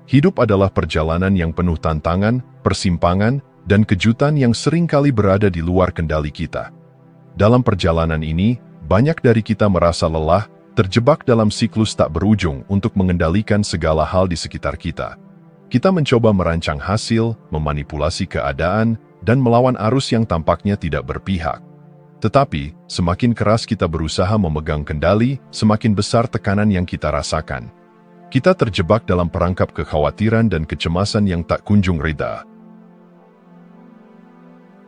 Hidup adalah perjalanan yang penuh tantangan, persimpangan, dan kejutan yang seringkali berada di luar kendali kita. Dalam perjalanan ini, banyak dari kita merasa lelah, terjebak dalam siklus tak berujung untuk mengendalikan segala hal di sekitar kita. Kita mencoba merancang hasil, memanipulasi keadaan, dan melawan arus yang tampaknya tidak berpihak. Tetapi, semakin keras kita berusaha memegang kendali, semakin besar tekanan yang kita rasakan. Kita terjebak dalam perangkap kekhawatiran dan kecemasan yang tak kunjung reda.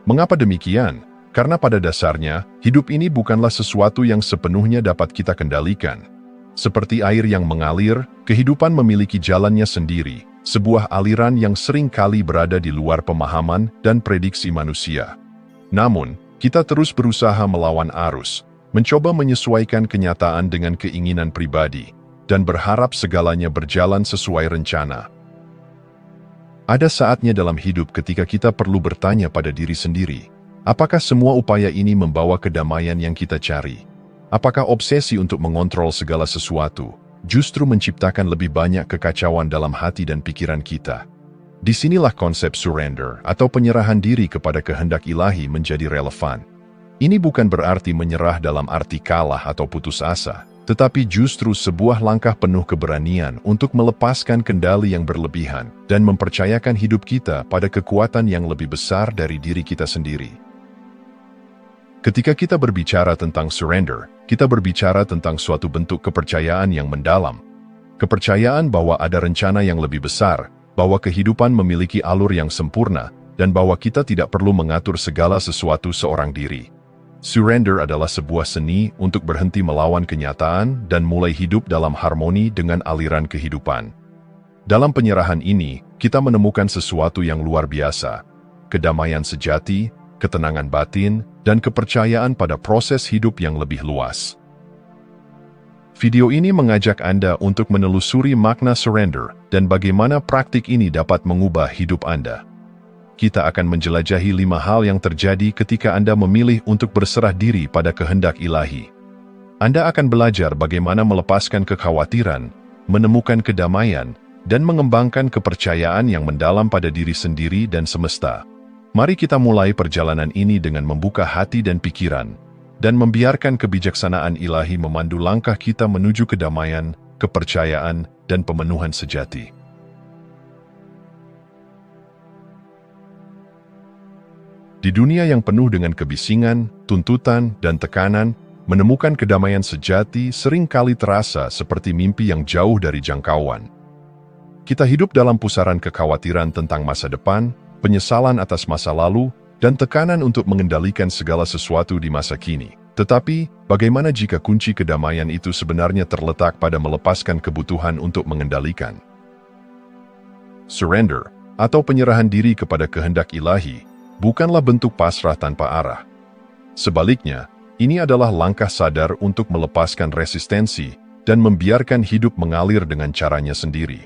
Mengapa demikian? Karena pada dasarnya, hidup ini bukanlah sesuatu yang sepenuhnya dapat kita kendalikan. Seperti air yang mengalir, kehidupan memiliki jalannya sendiri, sebuah aliran yang sering kali berada di luar pemahaman dan prediksi manusia. Namun, kita terus berusaha melawan arus, mencoba menyesuaikan kenyataan dengan keinginan pribadi, dan berharap segalanya berjalan sesuai rencana. Ada saatnya dalam hidup ketika kita perlu bertanya pada diri sendiri, apakah semua upaya ini membawa kedamaian yang kita cari? Apakah obsesi untuk mengontrol segala sesuatu justru menciptakan lebih banyak kekacauan dalam hati dan pikiran kita? Disinilah konsep surrender atau penyerahan diri kepada kehendak ilahi menjadi relevan. Ini bukan berarti menyerah dalam arti kalah atau putus asa, tetapi justru sebuah langkah penuh keberanian untuk melepaskan kendali yang berlebihan dan mempercayakan hidup kita pada kekuatan yang lebih besar dari diri kita sendiri. Ketika kita berbicara tentang surrender, kita berbicara tentang suatu bentuk kepercayaan yang mendalam. Kepercayaan bahwa ada rencana yang lebih besar, bahwa kehidupan memiliki alur yang sempurna, dan bahwa kita tidak perlu mengatur segala sesuatu seorang diri. Surrender adalah sebuah seni untuk berhenti melawan kenyataan dan mulai hidup dalam harmoni dengan aliran kehidupan. Dalam penyerahan ini, kita menemukan sesuatu yang luar biasa, kedamaian sejati, ketenangan batin, dan kepercayaan pada proses hidup yang lebih luas. Video ini mengajak Anda untuk menelusuri makna surrender dan bagaimana praktik ini dapat mengubah hidup Anda. Kita akan menjelajahi 5 hal yang terjadi ketika Anda memilih untuk berserah diri pada kehendak ilahi. Anda akan belajar bagaimana melepaskan kekhawatiran, menemukan kedamaian, dan mengembangkan kepercayaan yang mendalam pada diri sendiri dan semesta. Mari kita mulai perjalanan ini dengan membuka hati dan pikiran, dan membiarkan kebijaksanaan ilahi memandu langkah kita menuju kedamaian, kepercayaan, dan pemenuhan sejati. Di dunia yang penuh dengan kebisingan, tuntutan, dan tekanan, menemukan kedamaian sejati seringkali terasa seperti mimpi yang jauh dari jangkauan. Kita hidup dalam pusaran kekhawatiran tentang masa depan, penyesalan atas masa lalu, dan tekanan untuk mengendalikan segala sesuatu di masa kini. Tetapi, bagaimana jika kunci kedamaian itu sebenarnya terletak pada melepaskan kebutuhan untuk mengendalikan? Surrender, atau penyerahan diri kepada kehendak ilahi, bukanlah bentuk pasrah tanpa arah. Sebaliknya, ini adalah langkah sadar untuk melepaskan resistensi dan membiarkan hidup mengalir dengan caranya sendiri.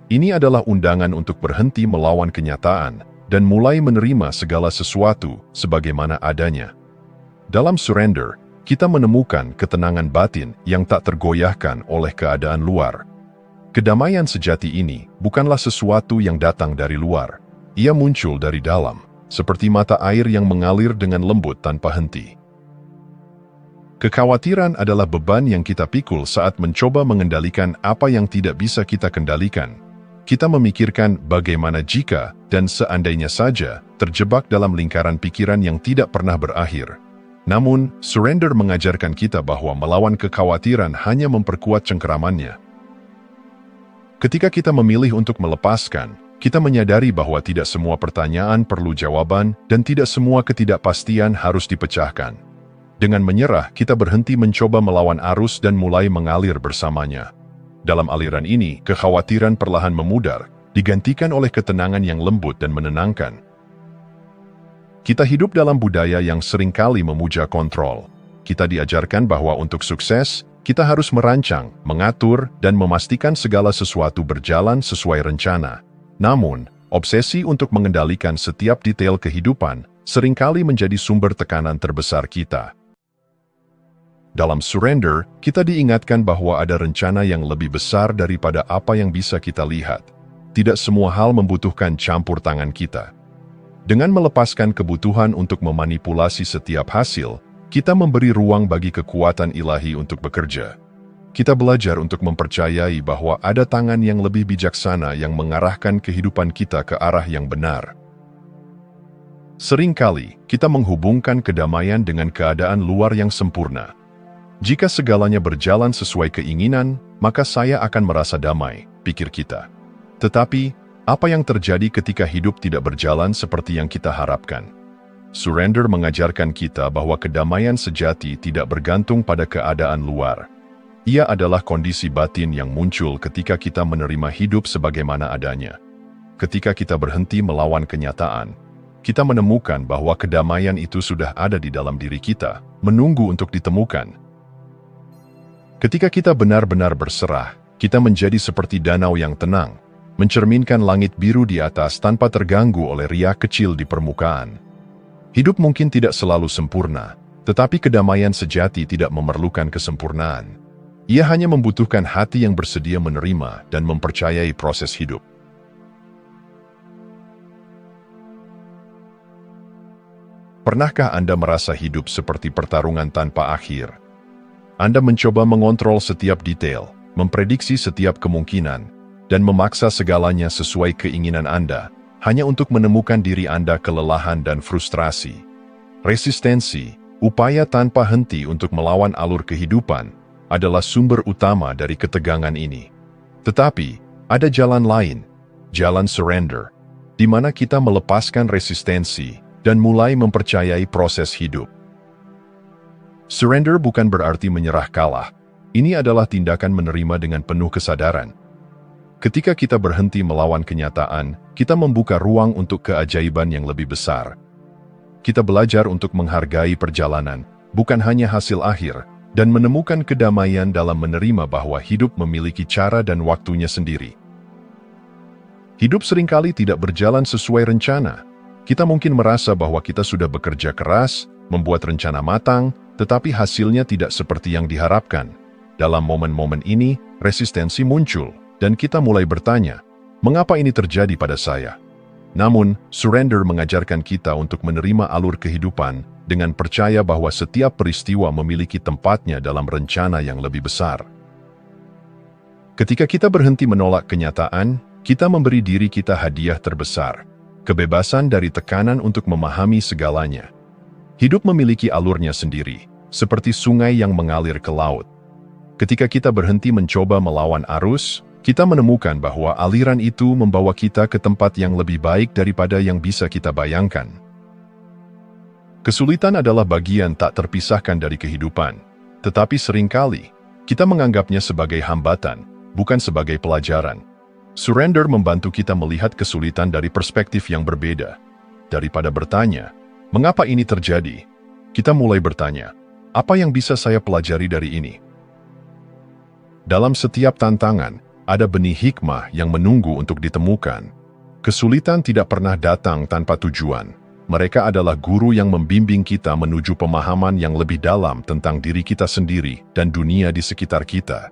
Ini adalah undangan untuk berhenti melawan kenyataan dan mulai menerima segala sesuatu sebagaimana adanya. Dalam surrender, kita menemukan ketenangan batin yang tak tergoyahkan oleh keadaan luar. Kedamaian sejati ini bukanlah sesuatu yang datang dari luar. Ia muncul dari dalam, seperti mata air yang mengalir dengan lembut tanpa henti. Kekhawatiran adalah beban yang kita pikul saat mencoba mengendalikan apa yang tidak bisa kita kendalikan. Kita memikirkan bagaimana jika dan seandainya saja terjebak dalam lingkaran pikiran yang tidak pernah berakhir. Namun, surrender mengajarkan kita bahwa melawan kekhawatiran hanya memperkuat cengkeramannya. Ketika kita memilih untuk melepaskan, kita menyadari bahwa tidak semua pertanyaan perlu jawaban dan tidak semua ketidakpastian harus dipecahkan. Dengan menyerah, kita berhenti mencoba melawan arus dan mulai mengalir bersamanya. Dalam aliran ini, kekhawatiran perlahan memudar, digantikan oleh ketenangan yang lembut dan menenangkan. Kita hidup dalam budaya yang seringkali memuja kontrol. Kita diajarkan bahwa untuk sukses, kita harus merancang, mengatur, dan memastikan segala sesuatu berjalan sesuai rencana. Namun, obsesi untuk mengendalikan setiap detail kehidupan seringkali menjadi sumber tekanan terbesar kita. Dalam surrender, kita diingatkan bahwa ada rencana yang lebih besar daripada apa yang bisa kita lihat. tidak semua hal membutuhkan campur tangan kita. Dengan melepaskan kebutuhan untuk memanipulasi setiap hasil, kita memberi ruang bagi kekuatan ilahi untuk bekerja. Kita belajar untuk mempercayai bahwa ada tangan yang lebih bijaksana yang mengarahkan kehidupan kita ke arah yang benar. Seringkali, kita menghubungkan kedamaian dengan keadaan luar yang sempurna. Jika segalanya berjalan sesuai keinginan, maka saya akan merasa damai, pikir kita. Tetapi, apa yang terjadi ketika hidup tidak berjalan seperti yang kita harapkan? Surrender mengajarkan kita bahwa kedamaian sejati tidak bergantung pada keadaan luar. Ia adalah kondisi batin yang muncul ketika kita menerima hidup sebagaimana adanya. Ketika kita berhenti melawan kenyataan, kita menemukan bahwa kedamaian itu sudah ada di dalam diri kita, menunggu untuk ditemukan. Ketika kita benar-benar berserah, kita menjadi seperti danau yang tenang, mencerminkan langit biru di atas tanpa terganggu oleh riak kecil di permukaan. Hidup mungkin tidak selalu sempurna, tetapi kedamaian sejati tidak memerlukan kesempurnaan. Ia hanya membutuhkan hati yang bersedia menerima dan mempercayai proses hidup. Pernahkah Anda merasa hidup seperti pertarungan tanpa akhir? Anda mencoba mengontrol setiap detail, memprediksi setiap kemungkinan, dan memaksa segalanya sesuai keinginan Anda, hanya untuk menemukan diri Anda kelelahan dan frustrasi. Resistensi, upaya tanpa henti untuk melawan alur kehidupan, adalah sumber utama dari ketegangan ini. Tetapi, ada jalan lain, jalan surrender, di mana kita melepaskan resistensi dan mulai mempercayai proses hidup. Surrender bukan berarti menyerah kalah. Ini adalah tindakan menerima dengan penuh kesadaran. Ketika kita berhenti melawan kenyataan, kita membuka ruang untuk keajaiban yang lebih besar. Kita belajar untuk menghargai perjalanan, bukan hanya hasil akhir, dan menemukan kedamaian dalam menerima bahwa hidup memiliki cara dan waktunya sendiri. Hidup seringkali tidak berjalan sesuai rencana. Kita mungkin merasa bahwa kita sudah bekerja keras, membuat rencana matang, tetapi hasilnya tidak seperti yang diharapkan. Dalam momen-momen ini, resistensi muncul, dan kita mulai bertanya, mengapa ini terjadi pada saya? Namun, surrender mengajarkan kita untuk menerima alur kehidupan, dengan percaya bahwa setiap peristiwa memiliki tempatnya dalam rencana yang lebih besar. Ketika kita berhenti menolak kenyataan, kita memberi diri kita hadiah terbesar, kebebasan dari tekanan untuk memahami segalanya. Hidup memiliki alurnya sendiri, seperti sungai yang mengalir ke laut. Ketika kita berhenti mencoba melawan arus, kita menemukan bahwa aliran itu membawa kita ke tempat yang lebih baik daripada yang bisa kita bayangkan. Kesulitan adalah bagian tak terpisahkan dari kehidupan, tetapi seringkali kita menganggapnya sebagai hambatan, bukan sebagai pelajaran. Surrender membantu kita melihat kesulitan dari perspektif yang berbeda. Daripada bertanya, mengapa ini terjadi? Kita mulai bertanya, apa yang bisa saya pelajari dari ini? Dalam setiap tantangan, ada benih hikmah yang menunggu untuk ditemukan. Kesulitan tidak pernah datang tanpa tujuan. Mereka adalah guru yang membimbing kita menuju pemahaman yang lebih dalam tentang diri kita sendiri dan dunia di sekitar kita.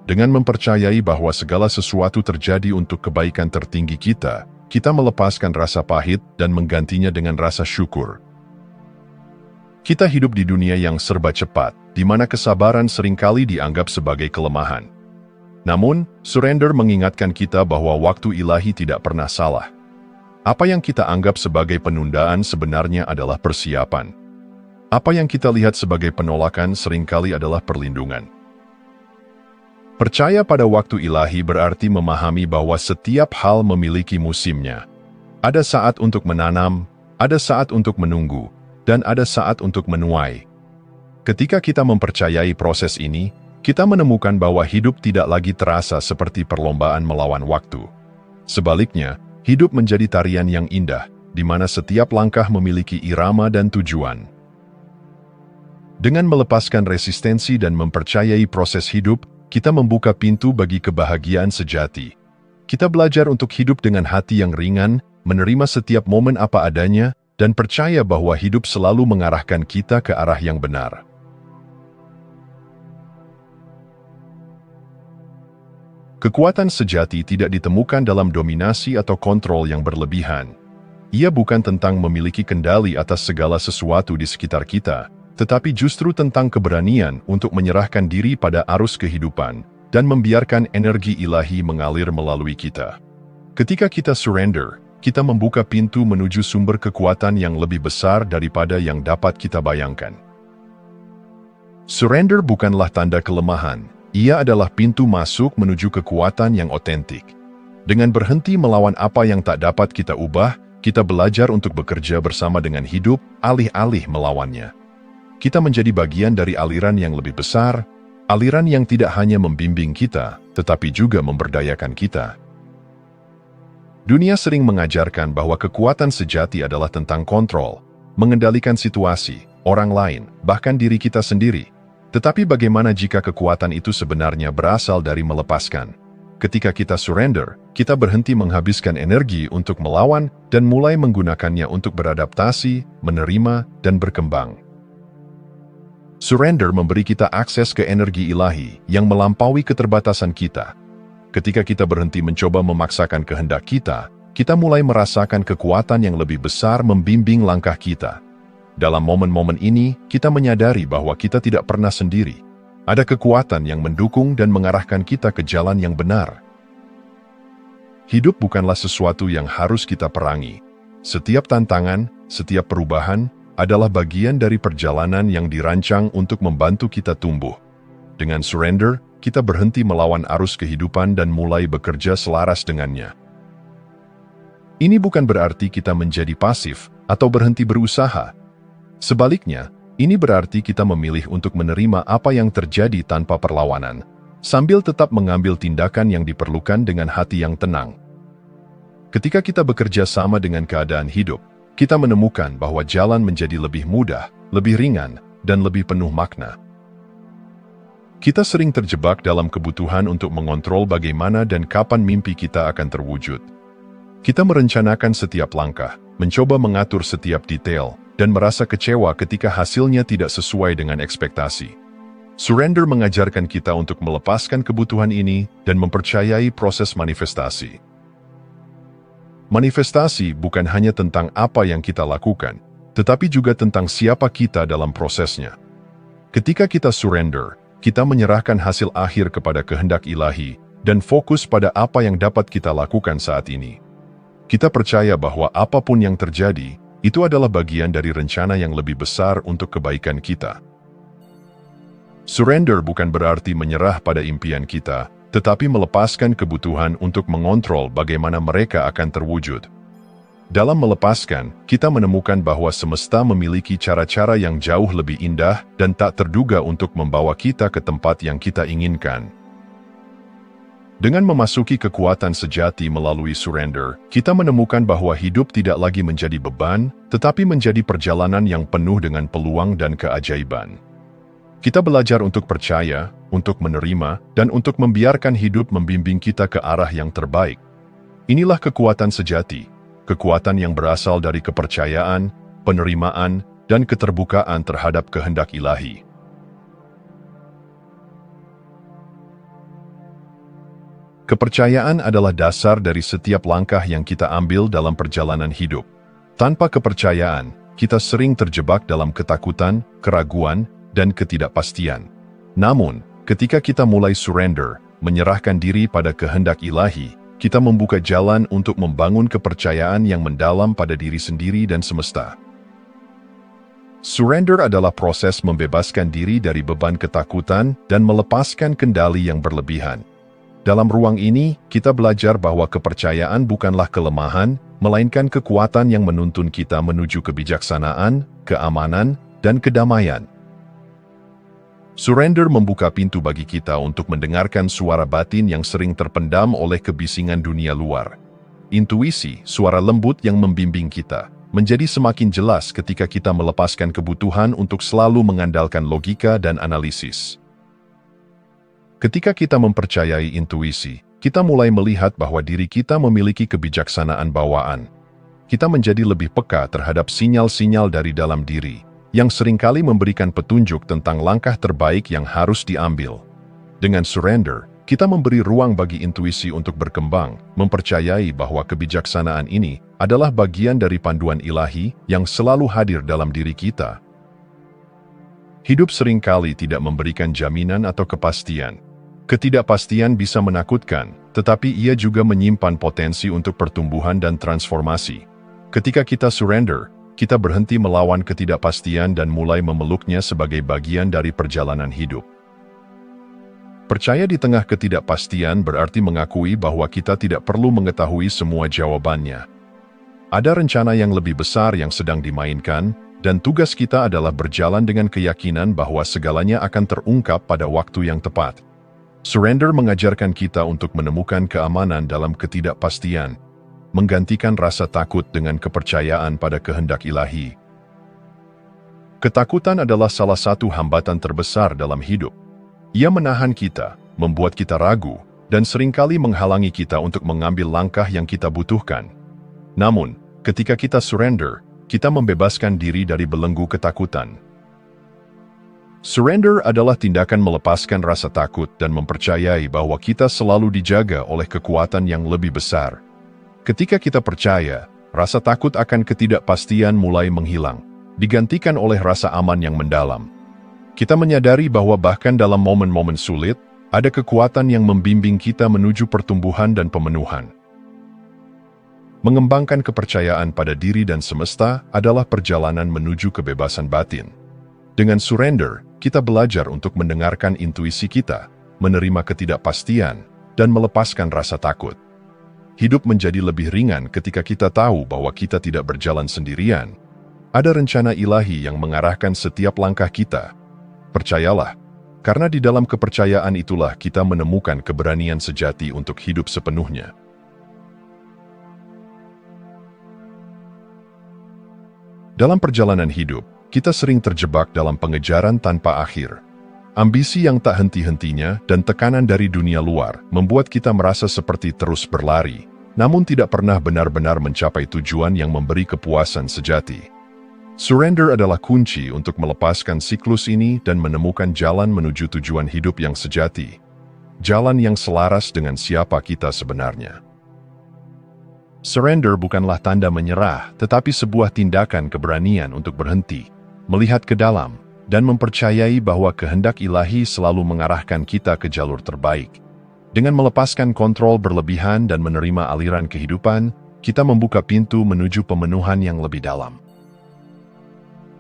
Dengan mempercayai bahwa segala sesuatu terjadi untuk kebaikan tertinggi kita, kita melepaskan rasa pahit dan menggantinya dengan rasa syukur. Kita hidup di dunia yang serba cepat, di mana kesabaran seringkali dianggap sebagai kelemahan. Namun, surrender mengingatkan kita bahwa waktu ilahi tidak pernah salah. Apa yang kita anggap sebagai penundaan sebenarnya adalah persiapan. Apa yang kita lihat sebagai penolakan seringkali adalah perlindungan. Percaya pada waktu ilahi berarti memahami bahwa setiap hal memiliki musimnya. Ada saat untuk menanam, ada saat untuk menunggu, dan ada saat untuk menuai. Ketika kita mempercayai proses ini, kita menemukan bahwa hidup tidak lagi terasa seperti perlombaan melawan waktu. Sebaliknya, hidup menjadi tarian yang indah, di mana setiap langkah memiliki irama dan tujuan. Dengan melepaskan resistensi dan mempercayai proses hidup, kita membuka pintu bagi kebahagiaan sejati. Kita belajar untuk hidup dengan hati yang ringan, menerima setiap momen apa adanya, dan percaya bahwa hidup selalu mengarahkan kita ke arah yang benar. Kekuatan sejati tidak ditemukan dalam dominasi atau kontrol yang berlebihan. Ia bukan tentang memiliki kendali atas segala sesuatu di sekitar kita, tetapi justru tentang keberanian untuk menyerahkan diri pada arus kehidupan dan membiarkan energi ilahi mengalir melalui kita. Ketika kita surrender, kita membuka pintu menuju sumber kekuatan yang lebih besar daripada yang dapat kita bayangkan. Surrender bukanlah tanda kelemahan. Ia adalah pintu masuk menuju kekuatan yang otentik. Dengan berhenti melawan apa yang tak dapat kita ubah, kita belajar untuk bekerja bersama dengan hidup, alih-alih melawannya. Kita menjadi bagian dari aliran yang lebih besar, aliran yang tidak hanya membimbing kita, tetapi juga memberdayakan kita. Dunia sering mengajarkan bahwa kekuatan sejati adalah tentang kontrol, mengendalikan situasi, orang lain, bahkan diri kita sendiri. Tetapi bagaimana jika kekuatan itu sebenarnya berasal dari melepaskan? Ketika kita surrender, kita berhenti menghabiskan energi untuk melawan dan mulai menggunakannya untuk beradaptasi, menerima, dan berkembang. Surrender memberi kita akses ke energi ilahi yang melampaui keterbatasan kita. Ketika kita berhenti mencoba memaksakan kehendak kita, kita mulai merasakan kekuatan yang lebih besar membimbing langkah kita. Dalam momen-momen ini, kita menyadari bahwa kita tidak pernah sendiri. Ada kekuatan yang mendukung dan mengarahkan kita ke jalan yang benar. Hidup bukanlah sesuatu yang harus kita perangi. Setiap tantangan, setiap perubahan, adalah bagian dari perjalanan yang dirancang untuk membantu kita tumbuh. Dengan surrender, kita berhenti melawan arus kehidupan dan mulai bekerja selaras dengannya. Ini bukan berarti kita menjadi pasif atau berhenti berusaha. Sebaliknya, ini berarti kita memilih untuk menerima apa yang terjadi tanpa perlawanan, sambil tetap mengambil tindakan yang diperlukan dengan hati yang tenang. Ketika kita bekerja sama dengan keadaan hidup, kita menemukan bahwa jalan menjadi lebih mudah, lebih ringan, dan lebih penuh makna. Kita sering terjebak dalam kebutuhan untuk mengontrol bagaimana dan kapan mimpi kita akan terwujud. Kita merencanakan setiap langkah, mencoba mengatur setiap detail, dan merasa kecewa ketika hasilnya tidak sesuai dengan ekspektasi. Surrender mengajarkan kita untuk melepaskan kebutuhan ini dan mempercayai proses manifestasi. Manifestasi bukan hanya tentang apa yang kita lakukan, tetapi juga tentang siapa kita dalam prosesnya. Ketika kita surrender, kita menyerahkan hasil akhir kepada kehendak ilahi dan fokus pada apa yang dapat kita lakukan saat ini. Kita percaya bahwa apapun yang terjadi, itu adalah bagian dari rencana yang lebih besar untuk kebaikan kita. Surrender bukan berarti menyerah pada impian kita, tetapi melepaskan kebutuhan untuk mengontrol bagaimana mereka akan terwujud. Dalam melepaskan, kita menemukan bahwa semesta memiliki cara-cara yang jauh lebih indah dan tak terduga untuk membawa kita ke tempat yang kita inginkan. Dengan memasuki kekuatan sejati melalui surrender, kita menemukan bahwa hidup tidak lagi menjadi beban, tetapi menjadi perjalanan yang penuh dengan peluang dan keajaiban. Kita belajar untuk percaya, untuk menerima, dan untuk membiarkan hidup membimbing kita ke arah yang terbaik. Inilah kekuatan sejati, kekuatan yang berasal dari kepercayaan, penerimaan, dan keterbukaan terhadap kehendak ilahi. Kepercayaan adalah dasar dari setiap langkah yang kita ambil dalam perjalanan hidup. Tanpa kepercayaan, kita sering terjebak dalam ketakutan, keraguan, dan ketidakpastian. Namun, ketika kita mulai surrender, menyerahkan diri pada kehendak ilahi, kita membuka jalan untuk membangun kepercayaan yang mendalam pada diri sendiri dan semesta. Surrender adalah proses membebaskan diri dari beban ketakutan dan melepaskan kendali yang berlebihan. Dalam ruang ini, kita belajar bahwa kepercayaan bukanlah kelemahan, melainkan kekuatan yang menuntun kita menuju kebijaksanaan, keamanan, dan kedamaian. Surrender membuka pintu bagi kita untuk mendengarkan suara batin yang sering terpendam oleh kebisingan dunia luar. Intuisi, suara lembut yang membimbing kita, menjadi semakin jelas ketika kita melepaskan kebutuhan untuk selalu mengandalkan logika dan analisis. Ketika kita mempercayai intuisi, kita mulai melihat bahwa diri kita memiliki kebijaksanaan bawaan. Kita menjadi lebih peka terhadap sinyal-sinyal dari dalam diri, yang seringkali memberikan petunjuk tentang langkah terbaik yang harus diambil. Dengan surrender, kita memberi ruang bagi intuisi untuk berkembang, mempercayai bahwa kebijaksanaan ini adalah bagian dari panduan ilahi yang selalu hadir dalam diri kita. Hidup seringkali tidak memberikan jaminan atau kepastian. Ketidakpastian bisa menakutkan, tetapi ia juga menyimpan potensi untuk pertumbuhan dan transformasi. Ketika kita surrender, kita berhenti melawan ketidakpastian dan mulai memeluknya sebagai bagian dari perjalanan hidup. Percaya di tengah ketidakpastian berarti mengakui bahwa kita tidak perlu mengetahui semua jawabannya. Ada rencana yang lebih besar yang sedang dimainkan, dan tugas kita adalah berjalan dengan keyakinan bahwa segalanya akan terungkap pada waktu yang tepat. Surrender mengajarkan kita untuk menemukan keamanan dalam ketidakpastian, menggantikan rasa takut dengan kepercayaan pada kehendak ilahi. Ketakutan adalah salah satu hambatan terbesar dalam hidup. Ia menahan kita, membuat kita ragu, dan seringkali menghalangi kita untuk mengambil langkah yang kita butuhkan. Namun, ketika kita surrender, kita membebaskan diri dari belenggu ketakutan. Surrender adalah tindakan melepaskan rasa takut dan mempercayai bahwa kita selalu dijaga oleh kekuatan yang lebih besar. Ketika kita percaya, rasa takut akan ketidakpastian mulai menghilang, digantikan oleh rasa aman yang mendalam. Kita menyadari bahwa bahkan dalam momen-momen sulit, ada kekuatan yang membimbing kita menuju pertumbuhan dan pemenuhan. Mengembangkan kepercayaan pada diri dan semesta adalah perjalanan menuju kebebasan batin. Dengan surrender, kita belajar untuk mendengarkan intuisi kita, menerima ketidakpastian, dan melepaskan rasa takut. Hidup menjadi lebih ringan ketika kita tahu bahwa kita tidak berjalan sendirian. Ada rencana ilahi yang mengarahkan setiap langkah kita. Percayalah, karena di dalam kepercayaan itulah kita menemukan keberanian sejati untuk hidup sepenuhnya. Dalam perjalanan hidup, kita sering terjebak dalam pengejaran tanpa akhir. Ambisi yang tak henti-hentinya dan tekanan dari dunia luar membuat kita merasa seperti terus berlari, namun tidak pernah benar-benar mencapai tujuan yang memberi kepuasan sejati. Surrender adalah kunci untuk melepaskan siklus ini dan menemukan jalan menuju tujuan hidup yang sejati. Jalan yang selaras dengan siapa kita sebenarnya. Surrender bukanlah tanda menyerah, tetapi sebuah tindakan keberanian untuk berhenti, melihat ke dalam, dan mempercayai bahwa kehendak ilahi selalu mengarahkan kita ke jalur terbaik. Dengan melepaskan kontrol berlebihan dan menerima aliran kehidupan, kita membuka pintu menuju pemenuhan yang lebih dalam.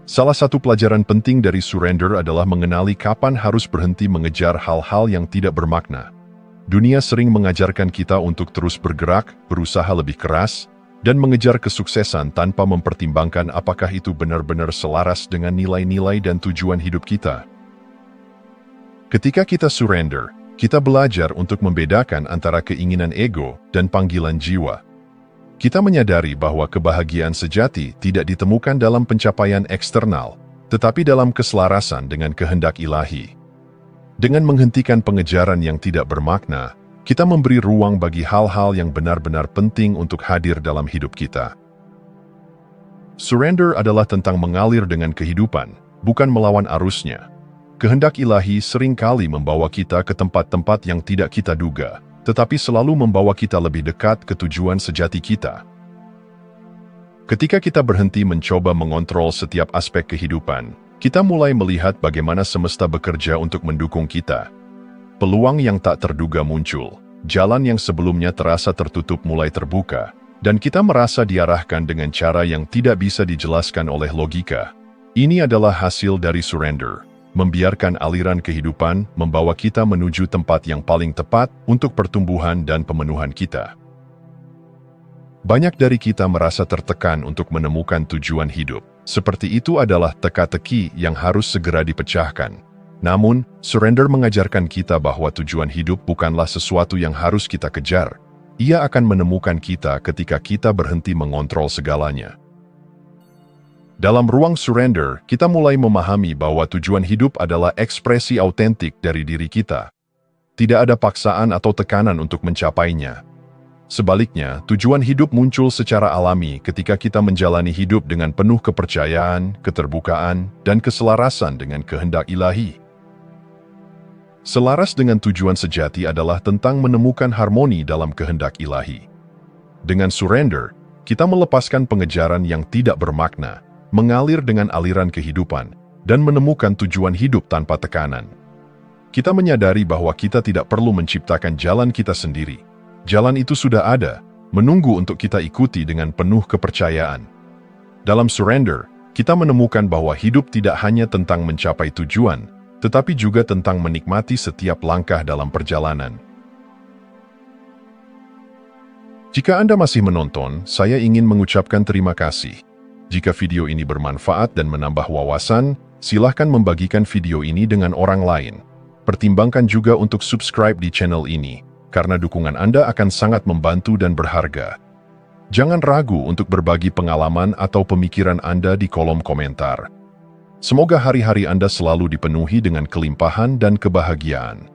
Salah satu pelajaran penting dari surrender adalah mengenali kapan harus berhenti mengejar hal-hal yang tidak bermakna. Dunia sering mengajarkan kita untuk terus bergerak, berusaha lebih keras, dan mengejar kesuksesan tanpa mempertimbangkan apakah itu benar-benar selaras dengan nilai-nilai dan tujuan hidup kita. Ketika kita surrender, kita belajar untuk membedakan antara keinginan ego dan panggilan jiwa. Kita menyadari bahwa kebahagiaan sejati tidak ditemukan dalam pencapaian eksternal, tetapi dalam keselarasan dengan kehendak ilahi. Dengan menghentikan pengejaran yang tidak bermakna, kita memberi ruang bagi hal-hal yang benar-benar penting untuk hadir dalam hidup kita. Surrender adalah tentang mengalir dengan kehidupan, bukan melawan arusnya. Kehendak ilahi seringkali membawa kita ke tempat-tempat yang tidak kita duga, tetapi selalu membawa kita lebih dekat ke tujuan sejati kita. Ketika kita berhenti mencoba mengontrol setiap aspek kehidupan, kita mulai melihat bagaimana semesta bekerja untuk mendukung kita. Peluang yang tak terduga muncul, jalan yang sebelumnya terasa tertutup mulai terbuka, dan kita merasa diarahkan dengan cara yang tidak bisa dijelaskan oleh logika. Ini adalah hasil dari surrender, membiarkan aliran kehidupan membawa kita menuju tempat yang paling tepat untuk pertumbuhan dan pemenuhan kita. Banyak dari kita merasa tertekan untuk menemukan tujuan hidup. Seperti itu adalah teka-teki yang harus segera dipecahkan. Namun, surrender mengajarkan kita bahwa tujuan hidup bukanlah sesuatu yang harus kita kejar. Ia akan menemukan kita ketika kita berhenti mengontrol segalanya. Dalam ruang surrender, kita mulai memahami bahwa tujuan hidup adalah ekspresi autentik dari diri kita. Tidak ada paksaan atau tekanan untuk mencapainya. Sebaliknya, tujuan hidup muncul secara alami ketika kita menjalani hidup dengan penuh kepercayaan, keterbukaan, dan keselarasan dengan kehendak ilahi. Selaras dengan tujuan sejati adalah tentang menemukan harmoni dalam kehendak ilahi. Dengan surrender, kita melepaskan pengejaran yang tidak bermakna, mengalir dengan aliran kehidupan, dan menemukan tujuan hidup tanpa tekanan. Kita menyadari bahwa kita tidak perlu menciptakan jalan kita sendiri. Jalan itu sudah ada, menunggu untuk kita ikuti dengan penuh kepercayaan. Dalam surrender, kita menemukan bahwa hidup tidak hanya tentang mencapai tujuan, tetapi juga tentang menikmati setiap langkah dalam perjalanan. Jika Anda masih menonton, saya ingin mengucapkan terima kasih. Jika video ini bermanfaat dan menambah wawasan, silahkan membagikan video ini dengan orang lain. Pertimbangkan juga untuk subscribe di channel ini, karena dukungan Anda akan sangat membantu dan berharga. Jangan ragu untuk berbagi pengalaman atau pemikiran Anda di kolom komentar. Semoga hari-hari Anda selalu dipenuhi dengan kelimpahan dan kebahagiaan.